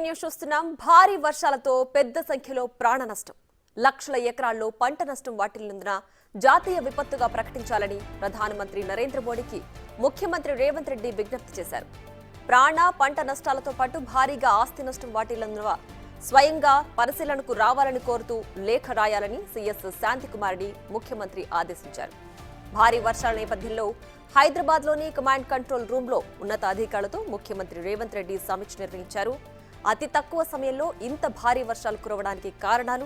News చూస్తున్నాం. భారీ వర్షాలతో పెద్ద సంఖ్యలో ప్రాణ నష్టం, లక్షల ఎకరాల్లో పంట నష్టం వాటిల్లినందున జాతీయ విపత్తుగా ప్రకటించాలని ప్రధానమంత్రి నరేంద్ర మోడీకి ముఖ్యమంత్రి రేవంత్ రెడ్డి విజ్ఞప్తి చేశారు. ప్రాణ పంట నష్టాలతో పాటు భారీగా ఆస్తి నష్టం వాటిల్లినందున స్వయంగా పరిశీలనకు రావాలని కోరుతూ లేఖ రాయాలని సీఎస్ శాంతికుమార్ని ముఖ్యమంత్రి ఆదేశించారు. భారీ వర్షాల నేపథ్యంలో హైదరాబాద్లోని కమాండ్ కంట్రోల్ రూమ్లో ఉన్నతాధికారులతో ముఖ్యమంత్రి రేవంత్ రెడ్డి సమీక్ష నిర్వహించారు. అతి తక్కువ సమయంలో ఇంత భారీ వర్షాలు కురవడానికి కారణాలు,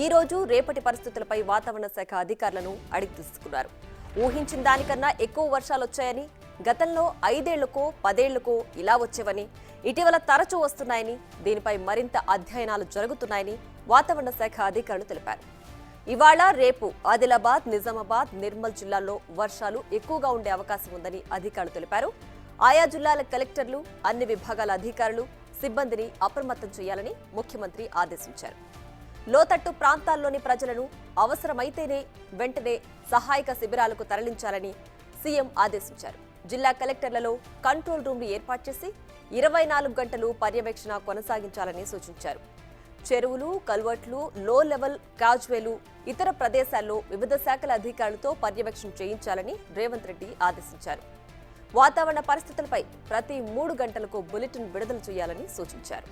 ఈ రోజు రేపటి పరిస్థితులపై వాతావరణ శాఖ అధికారులను అడిగి తెలుసుకున్నారు. ఊహించిన దానికన్నా ఎక్కువ వర్షాలు వచ్చాయని, గతంలో 5 ఏళ్లకో 10 ఏళ్లకో ఇలా వచ్చేవని, ఇటీవల తరచూ వస్తున్నాయని, దీనిపై మరింత అధ్యయనాలు జరుగుతున్నాయని వాతావరణ శాఖ అధికారులు తెలిపారు. ఇవాళ రేపు ఆదిలాబాద్, నిజామాబాద్, నిర్మల్ జిల్లాల్లో వర్షాలు ఎక్కువగా ఉండే అవకాశం ఉందని అధికారులు తెలిపారు. ఆయా జిల్లాల కలెక్టర్లు, అన్ని విభాగాల అధికారులు, సిబ్బందిని అప్రమత్తం చేయాలని ముఖ్యమంత్రి ఆదేశించారు. లోతట్టు ప్రాంతాల్లోని ప్రజలను అవసరమైతేనే వెంటనే సహాయక శిబిరాలకు తరలించాలని సీఎం ఆదేశించారు. జిల్లా కలెక్టర్లలో కంట్రోల్ రూమ్లు ఏర్పాటు చేసి 24 గంటలు పర్యవేక్షణ కొనసాగించాలని సూచించారు. చెరువులు, కల్వర్ట్లు, లో లెవెల్ కాజ్వేలు, ఇతర ప్రదేశాల్లో వివిధ శాఖల అధికారులతో పర్యవేక్షణ చేయించాలని రేవంత్ రెడ్డి ఆదేశించారు. వాతావరణ పరిస్థితులపై ప్రతి 3 గంటలకు బులెటిన్ విడుదల చేయాలని సూచించారు.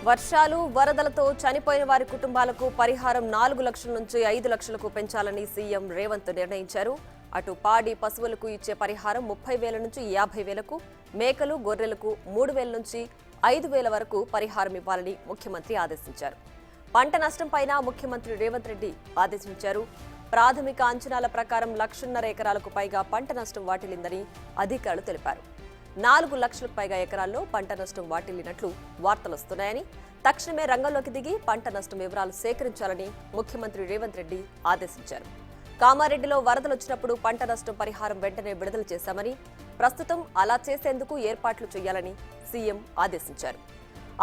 వర్షాలు, వరదలతో చనిపోయిన వారి కుటుంబాలకు పరిహారం 4 లక్షల నుంచి 5 లక్షలకు పెంచాలని సీఎం రేవంత్ నిర్ణయించారు. అటు పాడి పశువులకు ఇచ్చే పరిహారం 30,000 నుంచి 50,000కు, మేకలు, గొర్రెలకు 3,000 నుంచి 5,000 వరకు పరిహారం ఇవ్వాలని ముఖ్యమంత్రి ఆదేశించారు. పంట నష్టంపైన ముఖ్యమంత్రి రేవంత్ రెడ్డి ఆదేశించారు. ప్రాథమిక అంచనాల ప్రకారం 1,50,000 ఎకరాలకు పైగా పంట నష్టం వాటిల్లిందని అధికారులు తెలిపారు. 4 లక్షలకు పైగా ఎకరాల్లో పంట నష్టం వాటిల్లినట్లు వార్తలొస్తున్నాయని, తక్షణమే రంగంలోకి దిగి పంట నష్టం వివరాలు సేకరించాలని ముఖ్యమంత్రి రేవంత్ రెడ్డి ఆదేశించారు. కామారెడ్డిలో వరదలు వచ్చినప్పుడు పంట నష్టం పరిహారం వెంటనే విడుదల చేశామని, ప్రస్తుతం అలా చేసేందుకు ఏర్పాట్లు చేయాలని సీఎం ఆదేశించారు.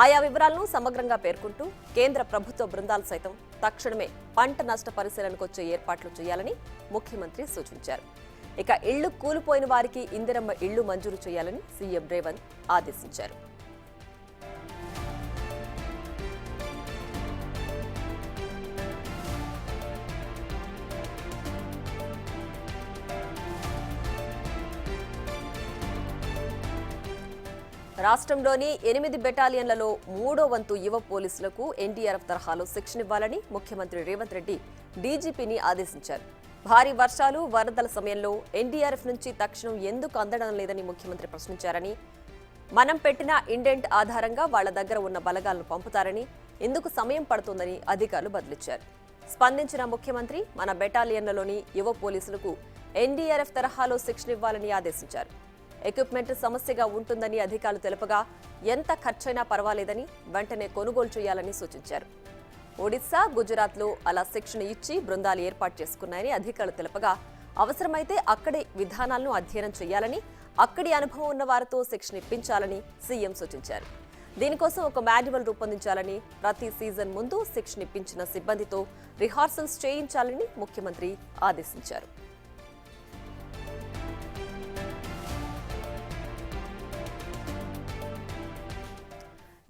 ఆయా వివరాలను సమగ్రంగా పేర్కొంటూ కేంద్ర ప్రభుత్వ బృందాలు సైతం తక్షణమే పంట నష్ట పరిశీలనకు వచ్చే ఏర్పాట్లు చేయాలని ముఖ్యమంత్రి సూచించారు. ఇక ఇళ్లు కూలిపోయిన వారికి ఇందిరమ్మ ఇళ్లు మంజూరు చేయాలని సీఎం రేవంత్ ఆదేశించారు. రాష్ట్రంలోని 8 బెటాలియన్లలో 3వ వంతు యువ పోలీసులకు ఎన్డీఆర్ఎఫ్ తరహాలో శిక్షణ ఇవ్వాలని ముఖ్యమంత్రి రేవంత్ రెడ్డి డీజీపీని ఆదేశించారు. భారీ వర్షాలు, వరదల సమయంలో ఎన్డీఆర్ఎఫ్ నుంచి తక్షణం ఎందుకు అందడం లేదని ముఖ్యమంత్రి ప్రశ్నించారని, మనం పెట్టిన ఇండెంట్ ఆధారంగా వాళ్ల దగ్గర ఉన్న బలగాలను పంపుతారని, ఎందుకు సమయం పడుతోందని అధికారులు బదిలిచ్చారు. స్పందించిన ముఖ్యమంత్రి మన బెటాలియన్లలోని యువ పోలీసులకు ఎన్డీఆర్ఎఫ్ తరహాలో శిక్షణ ఇవ్వాలని ఆదేశించారు. ఎక్విప్మెంట్ సమస్యగా ఉంటుందని అధికారులు తెలుపగా ఎంత ఖర్చైనా పర్వాలేదని వెంటనే కొనుగోలు చేయాలని సూచించారు. ఒడిశా, గుజరాత్లో అలా శిక్షణ ఇచ్చి బృందాలు ఏర్పాటు చేసుకున్నాయని అధికారులు తెలుపగా అవసరమైతే అక్కడే విధానాలను అధ్యయనం చేయాలని, అక్కడి అనుభవం ఉన్న వారితో శిక్షణ ఇప్పించాలని సీఎం సూచించారు. దీనికోసం ఒక మాన్యువల్ రూపొందించాలని, ప్రతి సీజన్ ముందు శిక్షణ ఇప్పించిన సిబ్బందితో రిహార్సల్స్ చేయించాలని ముఖ్యమంత్రి ఆదేశించారు.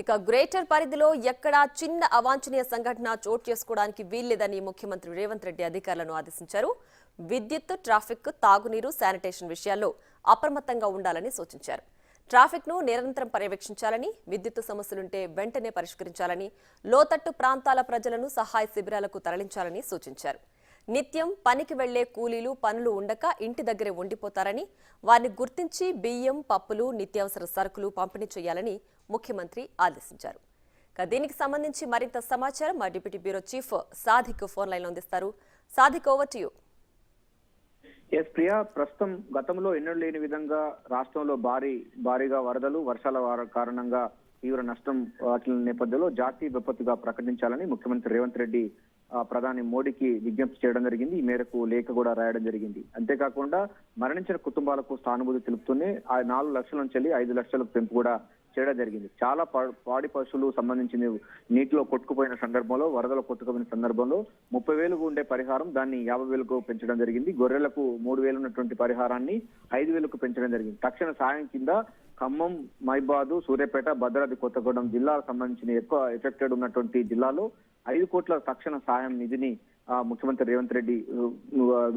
ఇక గ్రేటర్ పరిధిలో ఎక్కడా చిన్న అవాంఛనీయ సంఘటన చోటు చేసుకోవడానికి వీల్లేదని ముఖ్యమంత్రి రేవంత్ రెడ్డి అధికారులను ఆదేశించారు. విద్యుత్, ట్రాఫిక్, తాగునీరు, శానిటేషన్ విషయాల్లో అప్రమత్తంగా ఉండాలని సూచించారు. ట్రాఫిక్ను నిరంతరం పర్యవేక్షించాలని, విద్యుత్ సమస్యలుంటే వెంటనే పరిష్కరించాలని, లోతట్టు ప్రాంతాల ప్రజలను సహాయ శిబిరాలకు తరలించాలని సూచించారు. నిత్యం పనికి వెళ్లే కూలీలు పనులు ఉండక ఇంటి దగ్గరే ఉండిపోతారని, వారిని గుర్తించి బియ్యం, పప్పులు, నిత్యావసర సరుకులు పంపిణీ చేయాలని ముఖ్యమంత్రి ఆదేశించారు. దీనికి సంబంధించి మరింత సమాచారం మా deputy bureau chief Sadiq phone line లో అందిస్తారు. Sadiq, over to you. Yes Priya, ప్రస్తుతం గతంలో ఎన్నడూ లేని విధంగా రాష్ట్రంలో భారీగా వరదలు, వర్షాల కారణంగా తీవ్ర నష్టం వాటిల నేపథ్యంలో జాతీయ విపత్తుగా ప్రకటించాలని ముఖ్యమంత్రి రేవంత్ రెడ్డి ప్రధాని మోడీకి విజ్ఞప్తి చేయడం జరిగింది. ఈ మేరకు లేఖ కూడా రాయడం జరిగింది. అంతేకాకుండా మరణించిన కుటుంబాలకు సానుభూతి తెలుపుతూనే 4 లక్షల నుంచి 5 లక్షలకు పెంపు కూడా చేయడం జరిగింది. చాలా పాడి పశువులు సంబంధించిన నీటిలో కొట్టుకుపోయిన సందర్భంలో, వరదలో కొట్టుకుపోయిన సందర్భంలో 30,000 ఉండే పరిహారం దాన్ని 50,000కు పెంచడం జరిగింది. గొర్రెలకు 3,000 ఉన్నటువంటి పరిహారాన్ని 5,000కు పెంచడం జరిగింది. తక్షణ సాయం కింద ఖమ్మం, మైబాదు, సూర్యాపేట, భద్రాద్రి కొత్తగూడెం జిల్లాలకు సంబంధించిన ఎక్కువ ఎఫెక్టెడ్ ఉన్నటువంటి జిల్లాలో 5 కోట్ల తక్షణ సాయం నిధిని ముఖ్యమంత్రి రేవంత్ రెడ్డి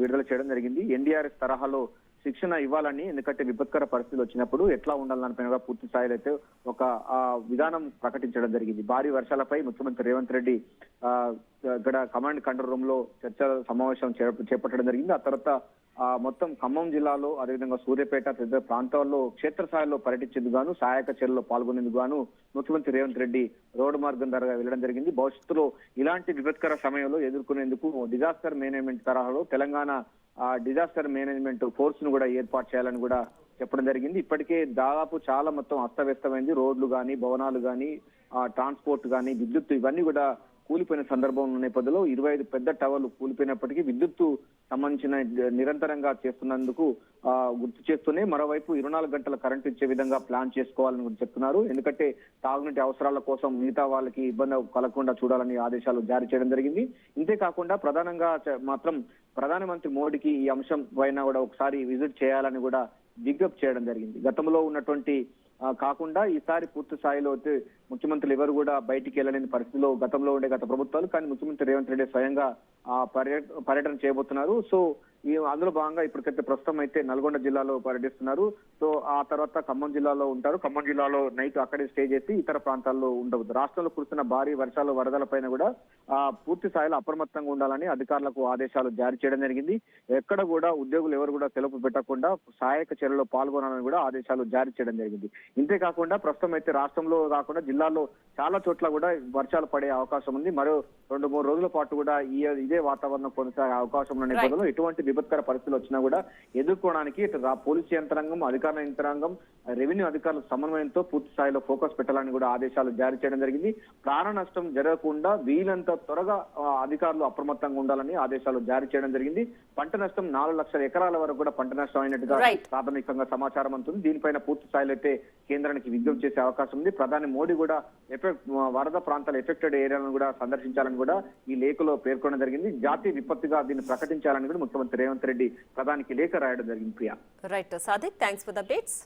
విడుదల చేయడం జరిగింది. ఎన్డీఆర్ఎఫ్ తరహాలో శిక్షణ ఇవ్వాలని, ఎందుకంటే విపత్కర పరిస్థితులు వచ్చినప్పుడు ఎట్లా ఉండాలనిపైన కూడా పూర్తి స్థాయిలో అయితే ఒక విధానం ప్రకటించడం జరిగింది. భారీ వర్షాలపై ముఖ్యమంత్రి రేవంత్ రెడ్డి ఇక్కడ కమాండ్ కంట్రోల్ రూమ్ లో చర్చల సమావేశం చేపట్టడం జరిగింది. ఆ తర్వాత మొత్తం ఖమ్మం జిల్లాలో, అదేవిధంగా సూర్యాపేట తదితర ప్రాంతాల్లో క్షేత్రస్థాయిలో పర్యటించేందుకు గాను, సహాయక చర్యల్లో పాల్గొనేందుకు గాను ముఖ్యమంత్రి రేవంత్ రెడ్డి రోడ్డు మార్గం ద్వారా వెళ్ళడం జరిగింది. భవిష్యత్తులో ఇలాంటి విపత్కర సమయంలో ఎదుర్కొనేందుకు డిజాస్టర్ మేనేజ్మెంట్ తరహాలో తెలంగాణ డిజాస్టర్ మేనేజ్మెంట్ ఫోర్స్ ను కూడా ఏర్పాటు చేయాలని కూడా చెప్పడం జరిగింది. ఇప్పటికే దాదాపు చాలా మొత్తం అస్తవ్యస్తమైంది. రోడ్లు కానీ, భవనాలు కానీ, ట్రాన్స్పోర్ట్ కానీ, విద్యుత్ ఇవన్నీ కూడా కూలిపోయిన సందర్భం నేపథ్యంలో 25 పెద్ద టవర్లు కూలిపోయినప్పటికీ విద్యుత్తు సంబంధించిన నిరంతరంగా చేస్తున్నందుకు గుర్తు చేస్తూనే మరోవైపు 24 గంటల కరెంటు ఇచ్చే విధంగా ప్లాన్ చేసుకోవాలని కూడా చెప్తున్నారు. ఎందుకంటే తాగునీటి అవసరాల కోసం మిగతా వాళ్ళకి ఇబ్బంది కలగకుండా చూడాలని ఆదేశాలు జారీ చేయడం జరిగింది. ఇంతేకాకుండా ప్రధానంగా మాత్రం ప్రధానమంత్రి మోడీకి ఈ అంశం పైన కూడా ఒకసారి విజిట్ చేయాలని కూడా విజ్ఞప్తి చేయడం జరిగింది. గతంలో ఉన్నటువంటి కాకుండా ఈసారి పూర్తి స్థాయిలో అయితే ముఖ్యమంత్రులు ఎవరు కూడా బయటికి వెళ్ళలేని పరిస్థితిలో గతంలో ఉండే గత ప్రభుత్వాలు, కానీ ముఖ్యమంత్రి రేవంత్ రెడ్డి స్వయంగా పర్యటన చేయబోతున్నారు. సో అందులో భాగంగా ఇప్పటికైతే ప్రస్తుతం అయితే నల్గొండ జిల్లాలో పర్యటిస్తున్నారు. సో ఆ తర్వాత ఖమ్మం జిల్లాలో ఉంటారు. ఖమ్మం జిల్లాలో నైట్ అక్కడే స్టే చేసి ఇతర ప్రాంతాల్లో ఉండవద్దు. రాష్ట్రంలో కురుస్తున్న భారీ వర్షాలు, వరదలపైన కూడా పూర్తి స్థాయిలో అప్రమత్తంగా ఉండాలని అధికారులకు ఆదేశాలు జారీ చేయడం జరిగింది. ఎక్కడ కూడా ఉద్యోగులు ఎవరు కూడా సెలవు పెట్టకుండా సహాయక చర్యల్లో పాల్గొనాలని కూడా ఆదేశాలు జారీ చేయడం జరిగింది. ఇంతేకాకుండా ప్రస్తుతం అయితే రాష్ట్రంలో కాకుండా జిల్లాలో చాలా చోట్ల కూడా వర్షాలు పడే అవకాశం ఉంది. మరో 2-3 రోజుల పాటు కూడా ఇదే వాతావరణం కొనసాగే అవకాశం ఉన్న నేపథ్యంలో ఎటువంటి విపత్కర పరిస్థితులు వచ్చినా కూడా ఎదుర్కోవడానికి పోలీసు యంత్రాంగం, అధికార యంత్రాంగం, రెవెన్యూ అధికారుల సమన్వయంతో పూర్తి స్థాయిలో ఫోకస్ పెట్టాలని కూడా ఆదేశాలు జారీ చేయడం జరిగింది. ప్రాణ నష్టం జరగకుండా వీలంత త్వరగా అధికారులు అప్రమత్తంగా ఉండాలని ఆదేశాలు జారీ చేయడం జరిగింది. పంట నష్టం 4 లక్షల ఎకరాల వరకు కూడా పంట నష్టం అయినట్టుగా ప్రాథమికంగా సమాచారం అందుతుంది. దీనిపైన పూర్తి స్థాయిలో అయితే కేంద్రానికి విజ్ఞప్తి చేసే అవకాశం ఉంది. ప్రధాని మోడీ కూడా వరద ప్రాంతాల ఎఫెక్టెడ్ ఏరియాలను కూడా సందర్శించాలని కూడా ఈ లేఖలో పేర్కొనడం జరిగింది. జాతీయ విపత్తుగా దీన్ని ప్రకటించాలని కూడా ముఖ్యమంత్రి రేవంత్ రెడ్డి ప్రధానికి లేఖ రాయడం జరిగింది. Priya. Right Sadiq, thanks for the updates.